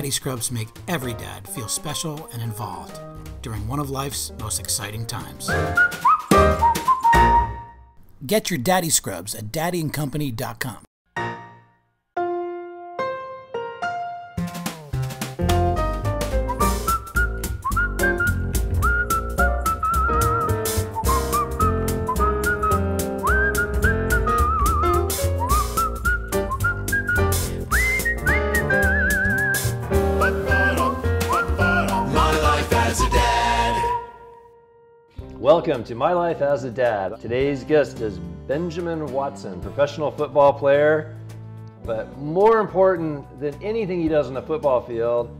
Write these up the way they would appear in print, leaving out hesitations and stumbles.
Daddy Scrubs make every dad feel special and involved during one of life's most exciting times. Get your Daddy Scrubs at daddyandcompany.com. Welcome to My Life as a Dad. Today's guest is Benjamin Watson, professional football player, but more important than anything he does on the football field,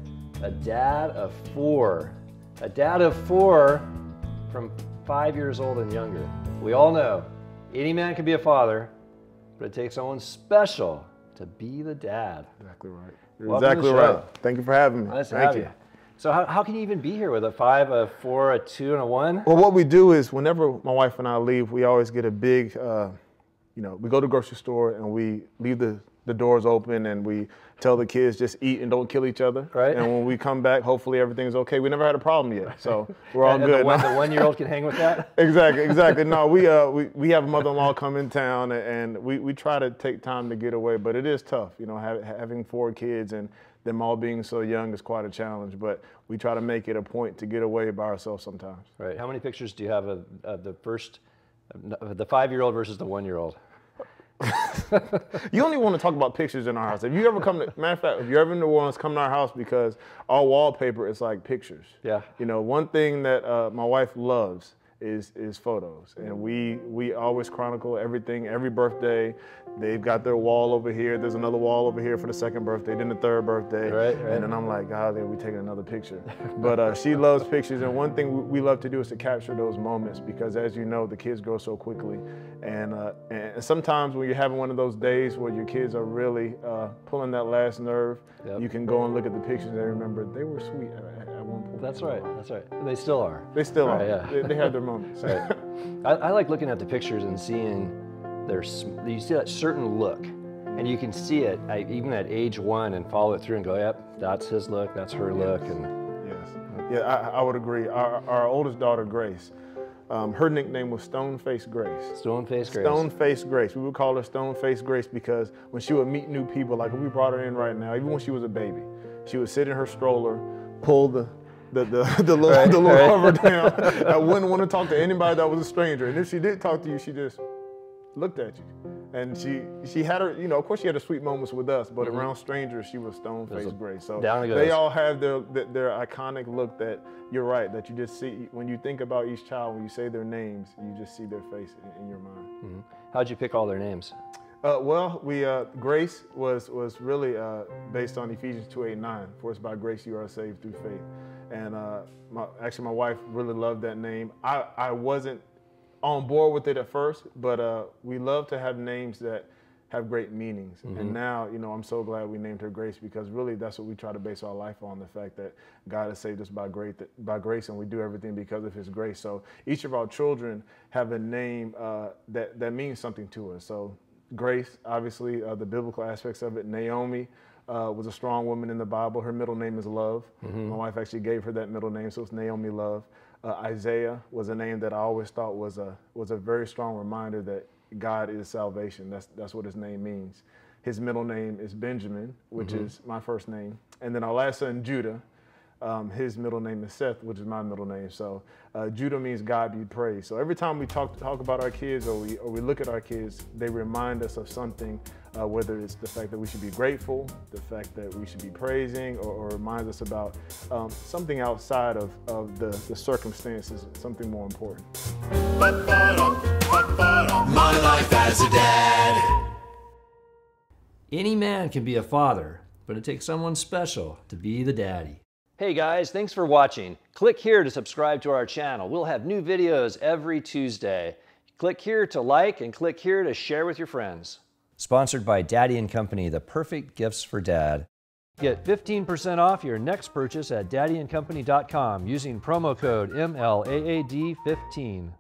a dad of four. A dad of four from 5 years old and younger. We all know any man can be a father, but it takes someone special to be the dad. Exactly right. You're exactly right. Thank you for having me. Nice to have you. So how can you even be here with a 5, a 4, a 2, and a 1? Well, what we do is whenever my wife and I leave, we always get a big, we go to the grocery store and we leave the doors open and we tell the kids just eat and don't kill each other. Right. And when we come back, hopefully everything's okay. We never had a problem yet, so we're all good. The 1-year-old can hang with that? Exactly. No, we have a mother-in-law come in town and we try to take time to get away, but it is tough, having 4 kids and them all being so young is quite a challenge, but we try to make it a point to get away by ourselves sometimes. Right. How many pictures do you have of the 5-year-old versus the 1-year-old? You only want to talk about pictures in our house. If you ever come to, matter of fact, if you're ever in New Orleans, come to our house because our wallpaper is like pictures. Yeah. One thing that my wife loves is photos, and we always chronicle everything, every birthday. They've got their wall over here. There's another wall over here for the 2nd birthday, then the 3rd birthday. Right. And then I'm like, God, then we taking another picture. But she loves pictures, and one thing we love to do is to capture those moments because, as you know, the kids grow so quickly, and sometimes when you're having one of those days where your kids are really pulling that last nerve, yep, you can go and look at the pictures and remember they were sweet at one point. That's right. They still are. They still are. Yeah. They have their moments. Right. I like looking at the pictures and seeing you see that certain look, and you can see it even at age 1 and follow it through and go, yep, that's his look, that's her look. And yes, yeah, I would agree. Our oldest daughter, Grace, her nickname was Stone-Faced Grace. Stone-Faced Grace. Stone-Faced Grace. We would call her Stone-Faced Grace because when she would meet new people, like we brought her in right now, even when she was a baby, she would sit in her stroller, pull the little cover down. I wouldn't want to talk to anybody that was a stranger. And if she did talk to you, she just looked at you. And she had her, of course she had her sweet moments with us, but around strangers, she was Stone-Faced Grace. So they all have their iconic look that you're right, that you just see, when you think about each child, when you say their names, you just see their face in your mind. Mm-hmm. How'd you pick all their names? Grace was really based on Ephesians 2:8-9. For it's by grace you are saved through faith. And my wife really loved that name. I wasn't on board with it at first, but we love to have names that have great meanings. Mm-hmm. And now, I'm so glad we named her Grace because really that's what we try to base our life on, the fact that God has saved us by grace, and we do everything because of His grace. So each of our children have a name that means something to us. So Grace, obviously, the biblical aspects of it. Naomi was a strong woman in the Bible. Her middle name is Love. Mm-hmm. My wife actually gave her that middle name, so it's Naomi Love. Isaiah was a name that I always thought was a very strong reminder that God is salvation. That's what his name means. His middle name is Benjamin, which is my first name. And then our last son, Judah, his middle name is Seth, which is my middle name. So Judah means God be praised. So every time we talk about our kids or we look at our kids, they remind us of something, whether it's the fact that we should be grateful, the fact that we should be praising, or reminds us about something outside of the circumstances, something more important. My life as a dad. Any man can be a father, but it takes someone special to be the daddy. Hey guys, thanks for watching. Click here to subscribe to our channel. We'll have new videos every Tuesday. Click here to like and click here to share with your friends. Sponsored by Daddy and Company, the perfect gifts for dad. Get 15% off your next purchase at daddyandcompany.com using promo code MLAAD15.